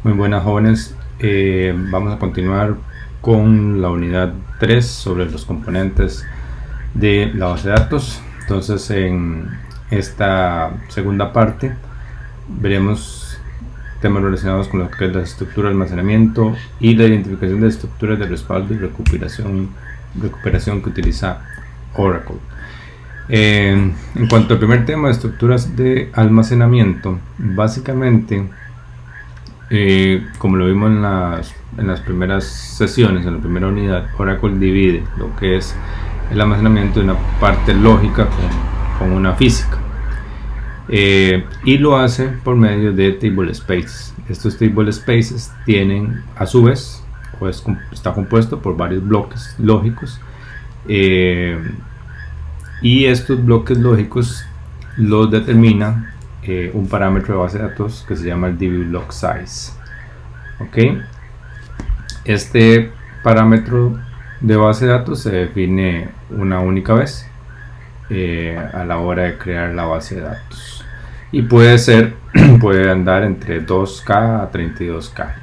Muy buenas, jóvenes. Vamos a continuar con la unidad 3 sobre los componentes de la base de datos. Entonces, en esta segunda parte veremos temas relacionados con lo que es la estructura de almacenamiento y la identificación de estructuras de respaldo y recuperación que utiliza Oracle. En cuanto al primer tema de estructuras de almacenamiento, básicamente, como lo vimos en las primeras sesiones, en la primera unidad, Oracle divide lo que es el almacenamiento de una parte lógica con una física, y lo hace por medio de table spaces. Estos table spaces tienen, a su vez, está compuesto por varios bloques lógicos, y estos bloques lógicos los determina un parámetro de base de datos que se llama el dblock size. Ok, este parámetro de base de datos se define una única vez a la hora de crear la base de datos, y puede andar entre 2K a 32K.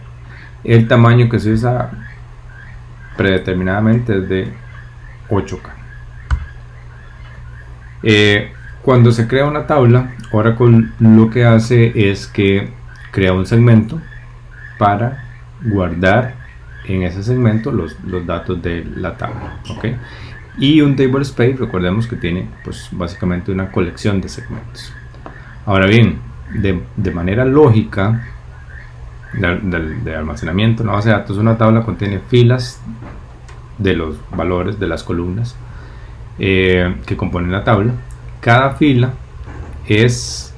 El tamaño que se usa predeterminadamente es de 8K. Cuando se crea una tabla, Oracle lo que hace es que crea un segmento para guardar en ese segmento los datos de la tabla, ¿okay? Y un table space, recordemos que tiene pues básicamente una colección de segmentos. Ahora bien, de manera lógica de almacenamiento, una base de datos, una tabla contiene filas de los valores de las columnas que componen la tabla. Cada fila es,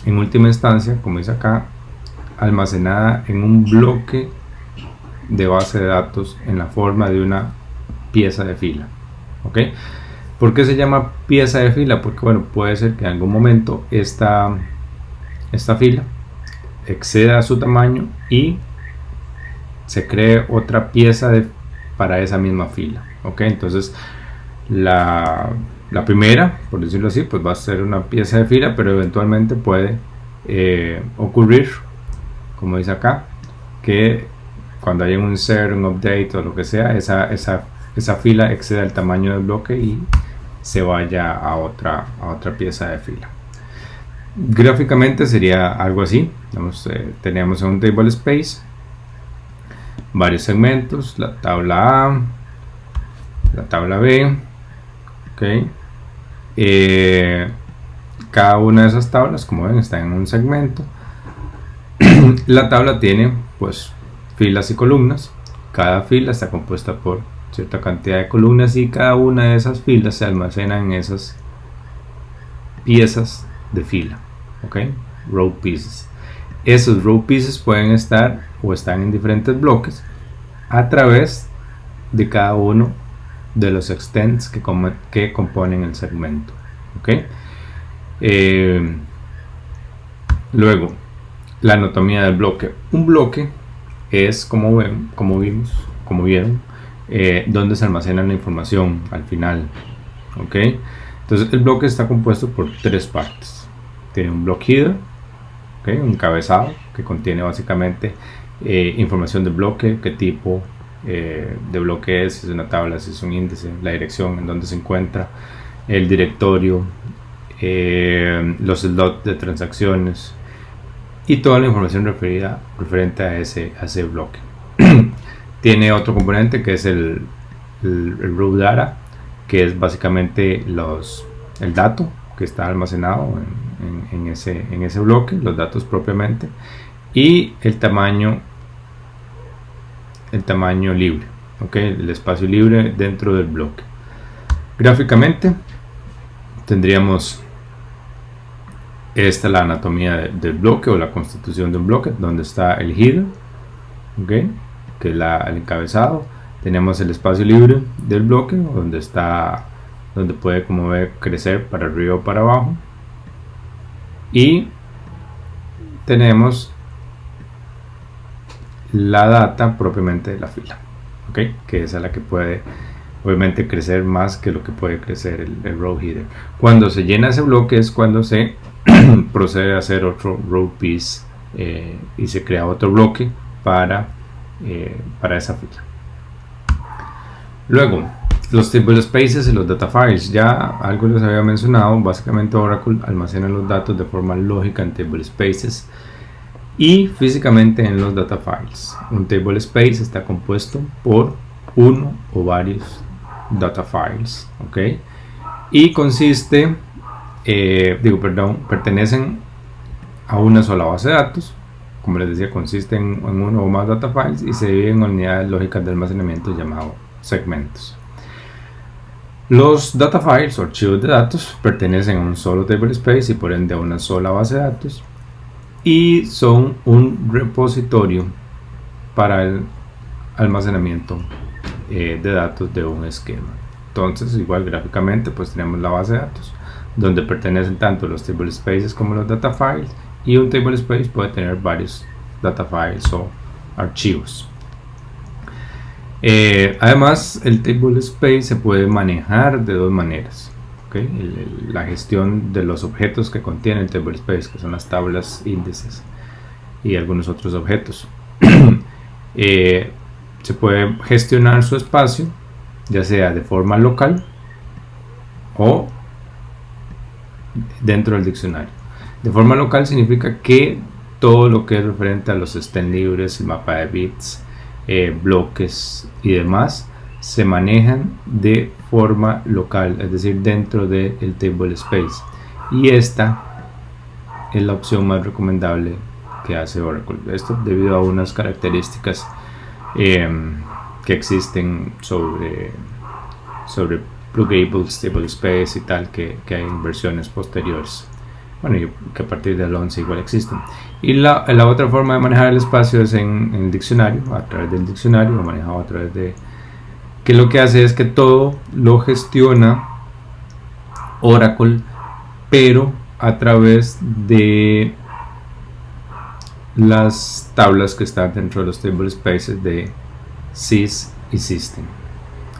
en última instancia, como dice acá, almacenada en un bloque de base de datos en la forma de una pieza de fila. ¿Ok? ¿Por qué se llama pieza de fila? Porque bueno, puede ser que en algún momento esta fila exceda su tamaño y se cree otra pieza para esa misma fila. ¿Ok? Entonces la primera, por decirlo así, pues va a ser una pieza de fila, pero eventualmente puede ocurrir, como dice acá, que cuando haya un insert, un update o lo que sea, esa fila exceda el tamaño del bloque y se vaya a otra pieza de fila. Gráficamente sería algo así. Teníamos un table space, varios segmentos, la tabla A, la tabla B. Okay. Cada una de esas tablas, como ven, está en un segmento. La tabla tiene pues filas y columnas. Cada fila está compuesta por cierta cantidad de columnas y cada una de esas filas se almacena en esas piezas de fila. Okay. Row pieces. Esos row pieces pueden estar o están en diferentes bloques a través de cada uno de los extents que componen el segmento. ¿Okay? Luego, la anatomía del bloque. Un bloque es, como vieron, donde se almacena la información al final. ¿Okay? Entonces, el bloque está compuesto por tres partes. Tiene un block header, ¿okay? Un encabezado que contiene básicamente información del bloque, qué tipo de bloque es, si es una tabla, si es un índice, la dirección en donde se encuentra, el directorio, los slots de transacciones y toda la información referente a ese bloque. Tiene otro componente que es el raw data, que es básicamente el dato que está almacenado en ese bloque, los datos propiamente, y el tamaño libre, ¿okay? El espacio libre dentro del bloque. Gráficamente tendríamos la anatomía del bloque o la constitución de un bloque, donde está el header, ¿okay? Que es el encabezado. Tenemos el espacio libre del bloque, donde puede, como ve, crecer para arriba o para abajo, y tenemos la data propiamente de la fila, ¿okay? Que es la que puede obviamente crecer más que lo que puede crecer el row header. Cuando se llena ese bloque es cuando se procede a hacer otro row piece y se crea otro bloque para esa fila. Luego, los table spaces y los data files. Ya algo les había mencionado. Básicamente Oracle almacena los datos de forma lógica en table spaces y físicamente en los data files. Un table space está compuesto por uno o varios data files, ¿ok? Y consiste, pertenecen a una sola base de datos. Como les decía, consiste en uno o más data files y se dividen en unidades lógicas de almacenamiento llamadas segmentos. Los data files o archivos de datos pertenecen a un solo table space y por ende a una sola base de datos y son un repositorio para el almacenamiento de datos de un esquema. Entonces, igual gráficamente, pues tenemos la base de datos donde pertenecen tanto los table spaces como los data files, y un table space puede tener varios data files o archivos. Además, el table space se puede manejar de dos maneras. ¿Okay? La gestión de los objetos que contiene el table space, que son las tablas, índices y algunos otros objetos. Se puede gestionar su espacio, ya sea de forma local o dentro del diccionario. De forma local significa que todo lo que es referente a los estén libres, el mapa de bits, bloques y demás se manejan de forma local, es decir, dentro del table space, y esta es la opción más recomendable que hace Oracle. Esto debido a unas características que existen sobre pluggables, table space y tal, que hay en versiones posteriores. Bueno, y que a partir del 11 igual existen. Y la otra forma de manejar el espacio es en el diccionario, a través del diccionario, lo manejado a través de... que lo que hace es que todo lo gestiona Oracle, pero a través de las tablas que están dentro de los table spaces de sys y system.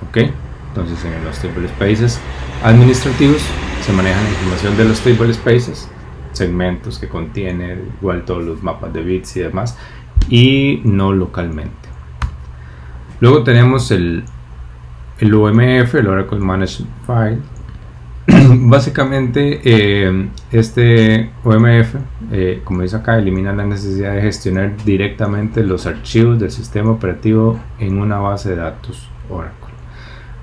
¿Ok? Entonces en los table spaces administrativos se maneja la información de los table spaces, segmentos que contienen igual todos los mapas de bits y demás, y no localmente. Luego tenemos el OMF, el Oracle Managed File. Básicamente este OMF, como dice acá, elimina la necesidad de gestionar directamente los archivos del sistema operativo en una base de datos Oracle.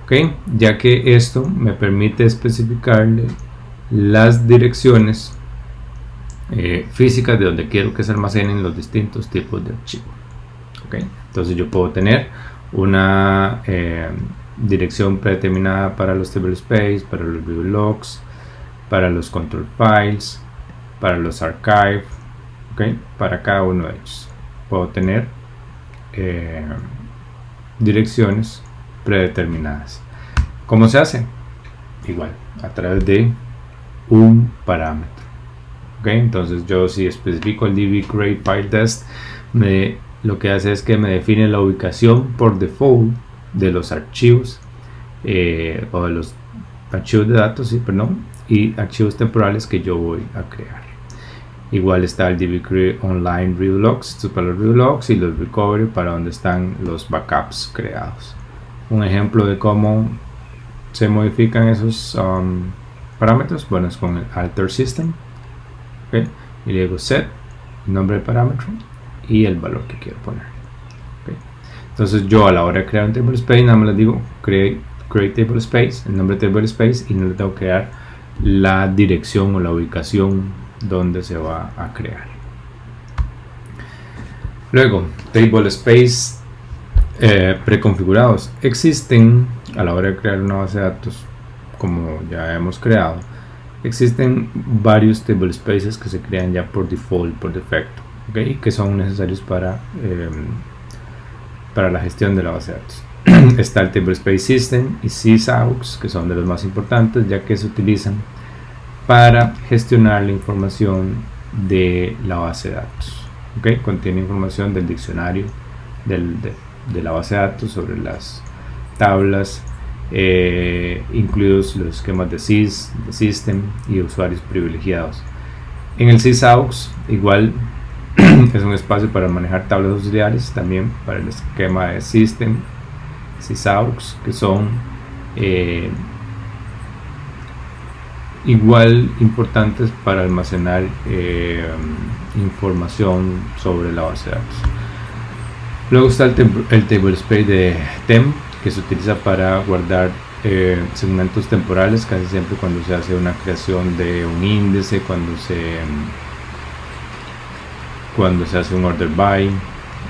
¿Okay? Ya que esto me permite especificarle las direcciones físicas de donde quiero que se almacenen los distintos tipos de archivos. ¿Okay? Entonces yo puedo tener una dirección predeterminada para los table space, para los view logs, para los control files, para los archive, ¿okay? Para cada uno de ellos puedo tener direcciones predeterminadas. ¿Cómo se hace? Igual, a través de un parámetro. ¿Okay? Entonces yo, si especifico el db create file test, lo que hace es que me define la ubicación por default de los archivos o de los archivos de datos, y archivos temporales que yo voy a crear. Igual está el db create online review logs, estos para los review logs, y los recovery para donde están los backups creados. Un ejemplo de cómo se modifican esos parámetros, bueno, es con el alter system. ¿Okay? Y luego set, el nombre del parámetro y el valor que quiero poner. ¿Okay? Entonces yo, a la hora de crear un table space, nada más le digo create table space, el nombre de table space, y no le tengo que dar la dirección o la ubicación donde se va a crear. Luego, table space preconfigurados. Existen, a la hora de crear una base de datos, como ya hemos creado, existen varios table spaces que se crean ya por default, por defecto, ¿okay? Que son necesarios para la gestión de la base de datos. Está el table space system y sysaux, que son de los más importantes, ya que se utilizan para gestionar la información de la base de datos. ¿Okay? Contiene información del diccionario de la base de datos sobre las tablas, incluidos los esquemas de sys, de system y usuarios privilegiados. En el sysaux igual es un espacio para manejar tablas auxiliares, también para el esquema de System, sysaux, que son igual importantes para almacenar información sobre la base de datos. Luego está el tablespace de TEM, que se utiliza para guardar segmentos temporales, casi siempre cuando se hace una creación de un índice, cuando se hace un order by,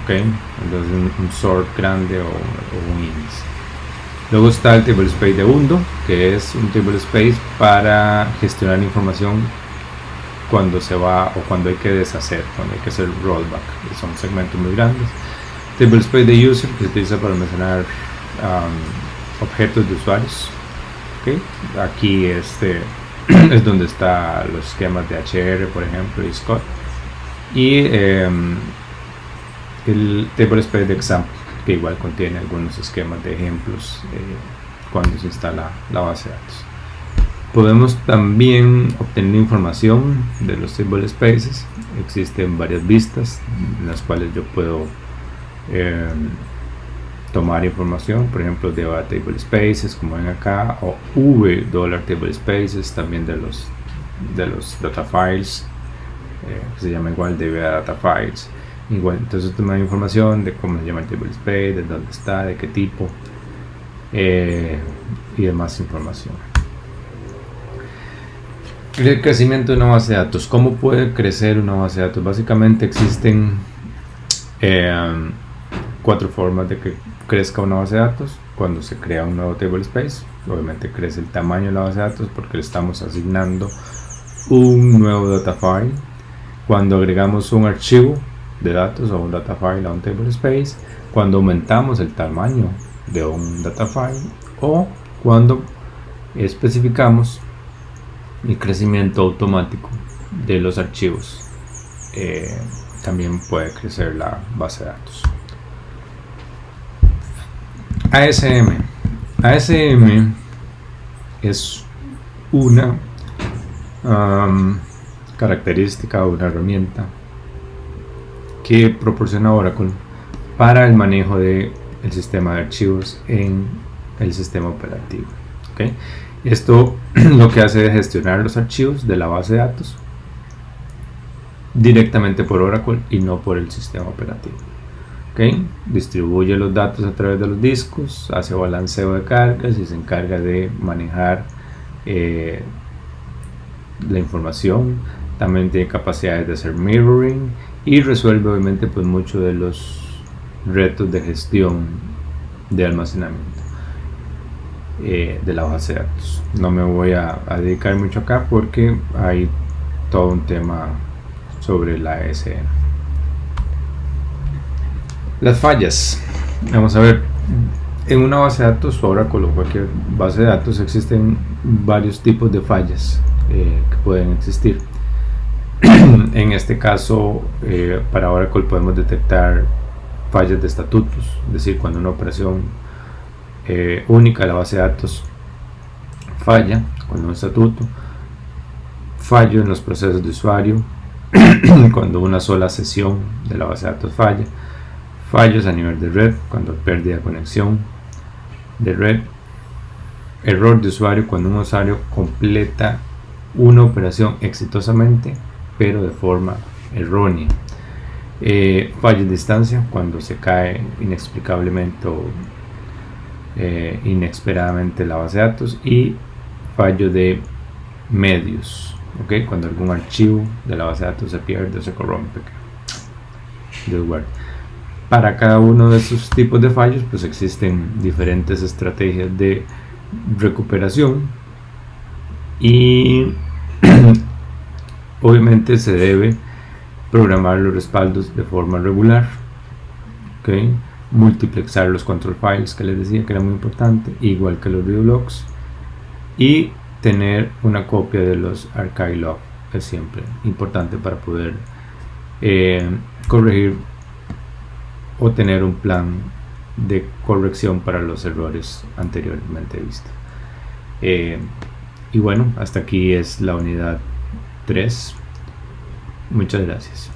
¿okay? Entonces un sort grande o un índice. Luego está el tablespace de Undo, que es un tablespace para gestionar información cuando se va o cuando hay que deshacer, cuando hay que hacer rollback, que son segmentos muy grandes. Tablespace de User, que se utiliza para almacenar objetos de usuarios. ¿Okay? Aquí es donde están los esquemas de HR, por ejemplo, y Scott. Y el tablespace de Example, que igual contiene algunos esquemas de ejemplos cuando se instala la base de datos. Podemos también obtener información de los tablespaces. Existen varias vistas en las cuales yo puedo tomar información, por ejemplo de tablespaces, como ven acá, o $tablespaces, también de los data files, que se llama igual de data files. Igual, entonces tomar información de cómo se llama el tablespace, de dónde está, de qué tipo, y demás información. El crecimiento de una base de datos. ¿Cómo puede crecer una base de datos? Básicamente existen 4 formas de que crezca una base de datos. Cuando se crea un nuevo tablespace, obviamente crece el tamaño de la base de datos porque le estamos asignando un nuevo data file. Cuando agregamos un archivo de datos o un data file a un tablespace, cuando aumentamos el tamaño de un data file, o cuando especificamos el crecimiento automático de los archivos. También puede crecer la base de datos. ASM es una característica o una herramienta que proporciona Oracle para el manejo del sistema de archivos en el sistema operativo. ¿Okay? Esto lo que hace es gestionar los archivos de la base de datos directamente por Oracle y no por el sistema operativo. ¿Okay? Distribuye los datos a través de los discos, hace balanceo de cargas y se encarga de manejar la información. También tiene capacidades de hacer mirroring y resuelve obviamente pues muchos de los retos de gestión de almacenamiento de la base de datos. No me voy a dedicar mucho acá porque hay todo un tema sobre la ASM. Las fallas. Vamos a ver, en una base de datos, Oracle o cualquier base de datos, existen varios tipos de fallas que pueden existir. En este caso, para Oracle podemos detectar fallas de estatutos, es decir, cuando una operación única de la base de datos falla, cuando un estatuto, fallo en los procesos de usuario, cuando una sola sesión de la base de datos falla, fallos a nivel de red, cuando hay pérdida de conexión de red, error de usuario, cuando un usuario completa una operación exitosamente pero de forma errónea, fallos de distancia, cuando se cae inexplicablemente o inesperadamente la base de datos, y fallo de medios, ¿okay? Cuando algún archivo de la base de datos se pierde o se corrompe. Para cada uno de esos tipos de fallos pues existen diferentes estrategias de recuperación y obviamente se debe programar los respaldos de forma regular, ¿okay? Multiplexar los control files que les decía que era muy importante, igual que los read logs, y tener una copia de los archive log es siempre importante para poder corregir o tener un plan de corrección para los errores anteriormente vistos. Y bueno, hasta aquí es la unidad 3. Muchas gracias.